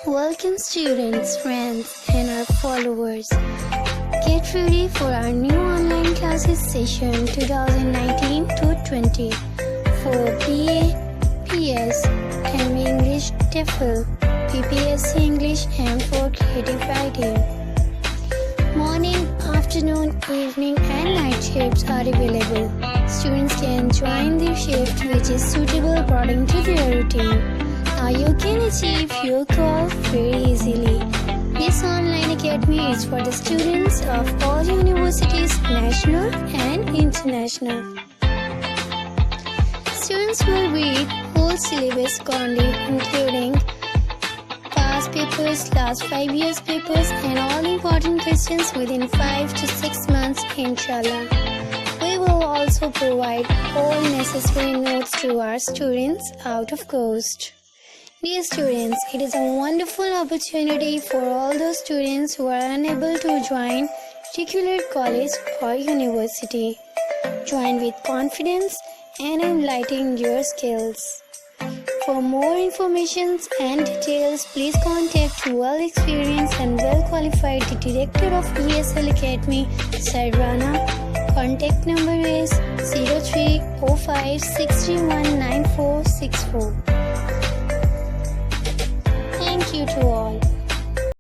Welcome students, friends and our followers. Get ready for our new online classes session 2019-20 for BA, PS, MA English TEFL, PPSC English and for creative writing. Morning, afternoon, evening and night shifts are available. Students can join their shift which is suitable according to their routine. Now you can achieve your goal very easily. This online academy is for the students of all universities, national and international. Students will read whole syllabus currently including past papers, last 5 years papers and all important questions within 5 to 6 months inshallah. We will also provide all necessary notes to our students out of cost. Dear students, it is a wonderful opportunity for all those students who are unable to join particular college or university. Join with confidence and enlighten your skills. For more information and details, please contact well-experienced and well-qualified Director of ESL Academy, Sir Rana. Contact number is 0305 631 9464. Thank you to all.